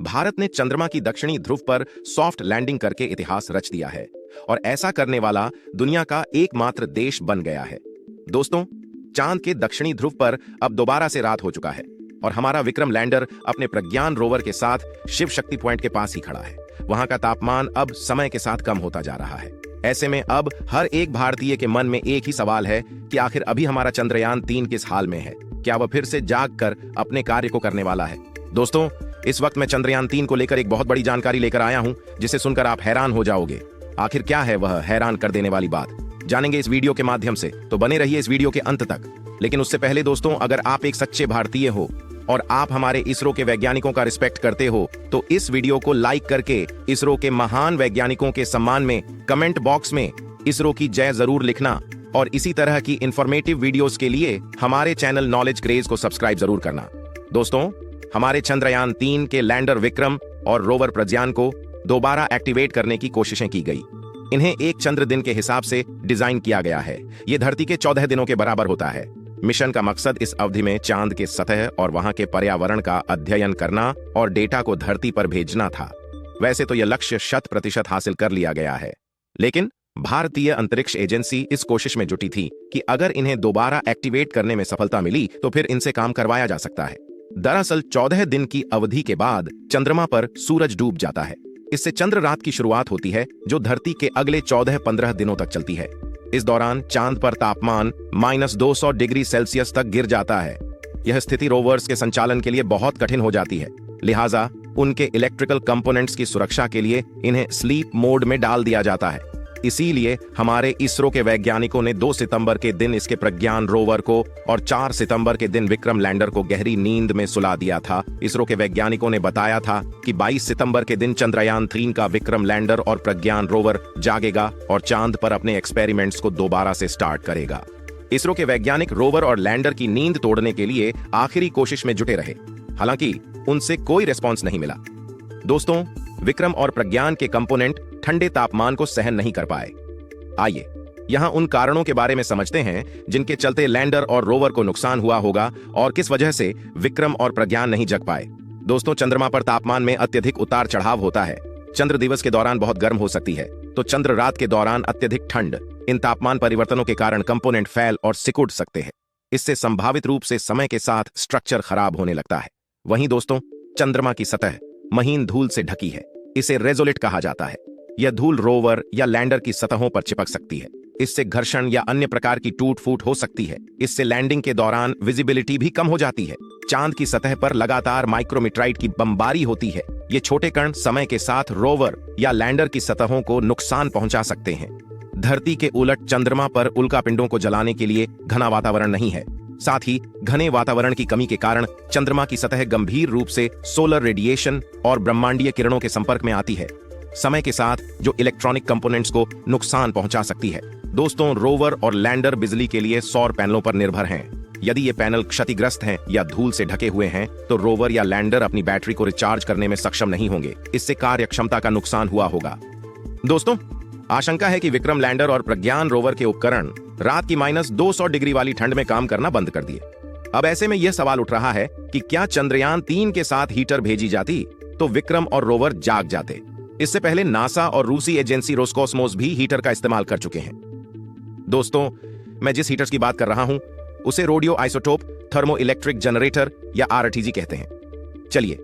भारत ने चंद्रमा की दक्षिणी ध्रुव पर सॉफ्ट लैंडिंग करके इतिहास रच दिया है और ऐसा करने वाला दुनिया का एकमात्र देश बन गया है। दोस्तों, चांद के दक्षिणी ध्रुव पर अब दोबारा से रात हो चुका है और हमारा विक्रम लैंडर अपने प्रज्ञान रोवर के साथ शिव शक्ति पॉइंट के पास ही खड़ा है। वहां का तापमान अब समय के साथ कम होता जा रहा है। ऐसे में अब हर एक भारतीय के मन में एक ही सवाल है कि आखिर अभी हमारा चंद्रयान 3 किस हाल में है? क्या वह फिर से जाग कर अपने कार्य को करने वाला है? दोस्तों, इस वक्त मैं चंद्रयान 3 को लेकर एक बहुत बड़ी जानकारी लेकर आया हूं, जिसे सुनकर आप हैरान हो जाओगे। आखिर क्या है वह हैरान कर देने वाली बात, जानेंगे इस वीडियो के माध्यम से, तो बने रहिए इस वीडियो के अंत तक। लेकिन उससे पहले दोस्तों, अगर आप एक सच्चे भारतीय हो और आप हमारे इसरो के वैज्ञानिकों का रिस्पेक्ट करते हो, तो इस वीडियो को लाइक करके इसरो के महान वैज्ञानिकों के सम्मान में कमेंट बॉक्स में इसरो की जय जरूर लिखना और इसी तरह की इंफॉर्मेटिव वीडियोस के लिए हमारे चैनल नॉलेज क्रेज को सब्सक्राइब जरूर करना। दोस्तों, हमारे चंद्रयान 3 के लैंडर विक्रम और रोवर प्रज्ञान को दोबारा एक्टिवेट करने की कोशिशें की गई। इन्हें एक चंद्र दिन के हिसाब से डिजाइन किया गया है। ये धरती के 14 दिनों के बराबर होता है। मिशन का मकसद इस अवधि में चांद के सतह और वहां के पर्यावरण का अध्ययन करना और डेटा को धरती पर भेजना था। वैसे तो यह लक्ष्य 100% हासिल कर लिया गया है, लेकिन भारतीय अंतरिक्ष एजेंसी इस कोशिश में जुटी थी कि अगर इन्हें दोबारा एक्टिवेट करने में सफलता मिली तो फिर इनसे काम करवाया जा सकता है। दरअसल 14 दिन की अवधि के बाद चंद्रमा पर सूरज डूब जाता है। इससे चंद्र रात की शुरुआत होती है, जो धरती के अगले 14-15 दिनों तक चलती है। इस दौरान चांद पर तापमान -200 डिग्री सेल्सियस तक गिर जाता है। यह स्थिति रोवर्स के संचालन के लिए बहुत कठिन हो जाती है, लिहाजा उनके इलेक्ट्रिकल कंपोनेंट्स की सुरक्षा के लिए इन्हें स्लीप मोड में डाल दिया जाता है। इसीलिए हमारे इसरो के वैज्ञानिकों ने 2 सितंबर के दिन इसके प्रज्ञान रोवर को और 4 सितंबर के दिन विक्रम लैंडर को गहरी नींद में सुला दिया था। इसरो के वैज्ञानिकों ने बताया था कि 22 सितंबर के दिन चंद्रयान 3 का विक्रम लैंडर और प्रज्ञान रोवर जागेगा और चांद पर अपने एक्सपेरिमेंट्स को दोबारा से स्टार्ट करेगा। इसरो के वैज्ञानिक रोवर और लैंडर की नींद तोड़ने के लिए आखिरी कोशिश में जुटे रहे, हालांकि उनसे कोई रिस्पॉन्स नहीं मिला। दोस्तों, विक्रम और प्रज्ञान के कंपोनेंट ठंडे तापमान को सहन नहीं कर पाए। आइए यहां उन कारणों के बारे में समझते हैं जिनके चलते लैंडर और रोवर को नुकसान हुआ होगा और किस वजह से विक्रम और प्रज्ञान नहीं जग पाए। दोस्तों, चंद्रमा पर तापमान में अत्यधिक उतार चढ़ाव होता है। चंद्र दिवस के दौरान बहुत गर्म हो सकती है, तो चंद्र रात के दौरान अत्यधिक ठंड। इन तापमान परिवर्तनों के कारण कंपोनेंट फैल और सिकुड़ सकते हैं। इससे संभावित रूप से समय के साथ स्ट्रक्चर खराब होने लगता है। वहीं दोस्तों, चंद्रमा की सतह महीन धूल से ढकी है। इसे रेजोलिट कहा जाता है। यह धूल रोवर या लैंडर की सतहों पर चिपक सकती है। इससे घर्षण या अन्य प्रकार की टूट फूट हो सकती है। इससे लैंडिंग के दौरान विजिबिलिटी भी कम हो जाती है। चांद की सतह पर लगातार माइक्रोमीटराइट की बमबारी होती है। ये छोटे कण समय के साथ रोवर या लैंडर की सतहों को नुकसान पहुंचा सकते हैं। धरती के उलट चंद्रमा पर उल्कापिंडों को जलाने के लिए घना वातावरण नहीं है। साथ ही घने वातावरण की कमी के कारण चंद्रमा की सतह गंभीर रूप से सोलर रेडिएशन और ब्रह्मांडीय किरणों के संपर्क में आती है, समय के साथ जो इलेक्ट्रॉनिक कंपोनेंट्स को नुकसान पहुंचा सकती है। दोस्तों, रोवर और लैंडर बिजली के लिए सौर पैनलों पर निर्भर हैं। यदि ये पैनल क्षतिग्रस्त हैं या धूल से ढके हुए हैं, तो रोवर या लैंडर अपनी बैटरी को रिचार्ज करने में सक्षम नहीं होंगे। इससे कार्यक्षमता का नुकसान हुआ होगा। दोस्तों, आशंका है कि विक्रम लैंडर और प्रज्ञान रोवर के उपकरण रात की -200 डिग्री वाली ठंड में काम करना बंद कर दिए। अब ऐसे में यह सवाल उठ रहा है कि क्या चंद्रयान 3 के साथ हीटर भेजी जाती तो विक्रम और रोवर जाग जाते। इससे पहले नासा और रूसी एजेंसी रोस्कोसमोस भी हीटर का इस्तेमाल कर चुके हैं। दोस्तों, मैं जिस हीटर्स की बात कर रहा हूं उसे radio isotope thermo electric generator या RTG कहते हैं। चलिए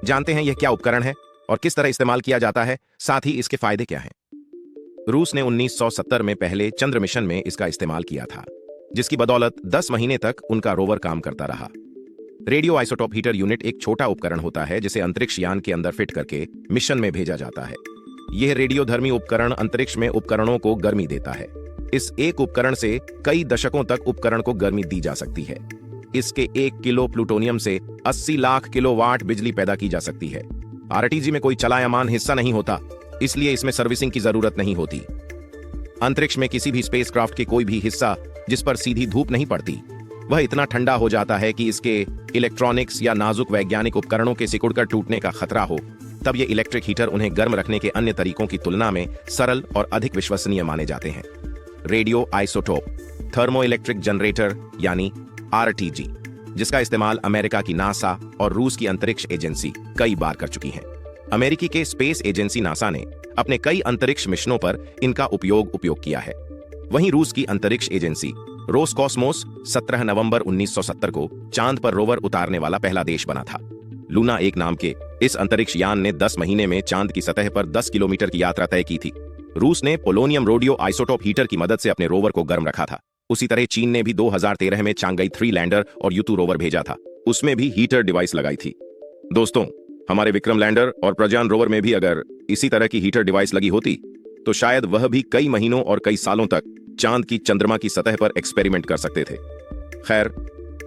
जानते हैं यह क्या उपकरण है और किस तरह इस्तेमाल किया जाता है, साथ ही इसके फायदे क्या हैं। रूस ने 1970 में पहले चंद्र मिशन में इसका इस्तेमाल किया था, जिसकी बदौलत 10 महीने तक उनका रोवर काम करता रहा। रेडियो आइसोटोप हीटर यूनिट एक छोटा उपकरण होता है जिसे अंतरिक्ष यान के अंदर फिट करके मिशन में भेजा जाता है। यह रेडियोधर्मी उपकरण अंतरिक्ष में उपकरणों को गर्मी देता है। इस एक उपकरण से कई दशकों तक उपकरण को गर्मी दी जा सकती है। इसके 1 किलो प्लूटोनियम से 80 लाख किलोवाट बिजली पैदा की जा सकती है। RTG में कोई चलायमान हिस्सा नहीं होता, इसलिए इसमें सर्विसिंग की जरूरत नहीं होती। अंतरिक्ष में किसी भी स्पेसक्राफ्ट के कोई भी हिस्सा जिस पर सीधी धूप नहीं पड़ती, वह इतना ठंडा हो जाता है कि इसके इलेक्ट्रॉनिक्स या नाजुक वैज्ञानिक उपकरणों के सिकुड़कर टूटने का खतरा हो। तब ये इलेक्ट्रिक हीटर उन्हें गर्म रखने के अन्य तरीकों की तुलना में सरल और अधिक विश्वसनीय माने जाते हैं। Radio isotope thermo electric generator यानी RTG जिसका इस्तेमाल अमेरिका की नासा और रूस की अंतरिक्ष एजेंसी कई बार कर चुकी हैं। अमेरिकी के स्पेस एजेंसी नासा ने अपने कई अंतरिक्ष मिशनों पर इनका उपयोग किया है। वहीं रूस की अंतरिक्ष एजेंसी रोसकॉस्मोस 17 नवंबर 1970 को चांद पर रोवर उतारने वाला पहला देश बना था। लूना 1 नाम के इस अंतरिक्ष यान ने 10 महीने में चांद की सतह पर 10 किलोमीटर की यात्रा तय की थी। रूस ने पोलोनियम रेडियो आइसोटोप हीटर की मदद से अपने रोवर को गर्म रखा था। उसी तरह चीन ने भी 2013 में चांगई 3 लैंडर और युतु रोवर भेजा था, उसमें भी हीटर डिवाइस लगाई थी। दोस्तों, हमारे विक्रम लैंडर और प्रज्ञान रोवर में भी अगर इसी तरह की हीटर डिवाइस लगी होती तो शायद वह भी कई महीनों और कई सालों तक चांद की चंद्रमा की सतह पर एक्सपेरिमेंट कर सकते थे। खैर,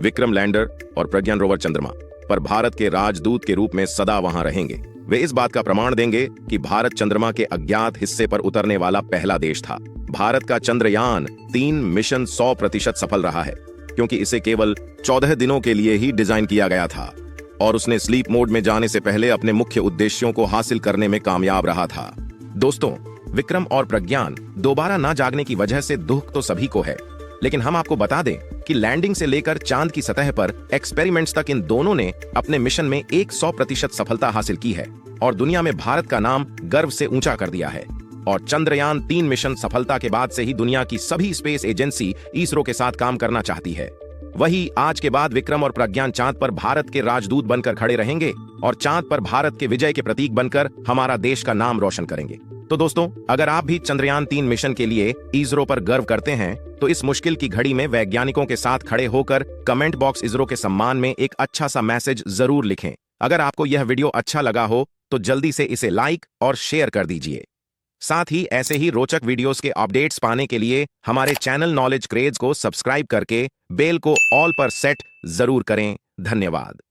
विक्रम लैंडर और प्रज्ञान रोवर चंद्रमा पर भारत के राजदूत के रूप में सदा वहां रहेंगे। वे इस बात का प्रमाण देंगे कि भारत चंद्रमा के अज्ञात हिस्से पर उतरने वाला पहला देश था। भारत का चंद्रयान 3 मिशन 100% सफल रहा है, क्योंकि इसे केवल 14 दिनों के लिए ही डिजाइन किया गया था और उसने स्लीप मोड में जाने से पहले अपने मुख्य उद्देश्यों को हासिल करने में कामयाब रहा था। दोस्तों, विक्रम और प्रज्ञान दोबारा ना जागने की वजह से दुख तो सभी को है, लेकिन हम आपको बता दें कि लैंडिंग से लेकर चांद की सतह पर एक्सपेरिमेंट्स तक इन दोनों ने अपने मिशन में 100% सफलता हासिल की है और दुनिया में भारत का नाम गर्व से ऊंचा कर दिया है। और चंद्रयान 3 मिशन सफलता के बाद से ही दुनिया की सभी स्पेस एजेंसी इसरो के साथ काम करना चाहती है। वही आज के बाद विक्रम और प्रज्ञान चांद पर भारत के राजदूत बनकर खड़े रहेंगे और चांद पर भारत के विजय के प्रतीक बनकर हमारा देश का नाम रोशन करेंगे। तो दोस्तों, अगर आप भी चंद्रयान 3 मिशन के लिए इसरो पर गर्व करते हैं तो इस मुश्किल की घड़ी में वैज्ञानिकों के साथ खड़े होकर कमेंट बॉक्स इसरो के सम्मान में एक अच्छा सा मैसेज जरूर लिखें। अगर आपको यह वीडियो अच्छा लगा हो तो जल्दी से इसे लाइक और शेयर कर दीजिए। साथ ही ऐसे ही रोचक वीडियोस के अपडेट्स पाने के लिए हमारे चैनल नॉलेज क्रेज को सब्सक्राइब करके बेल को ऑल पर सेट जरूर करें। धन्यवाद।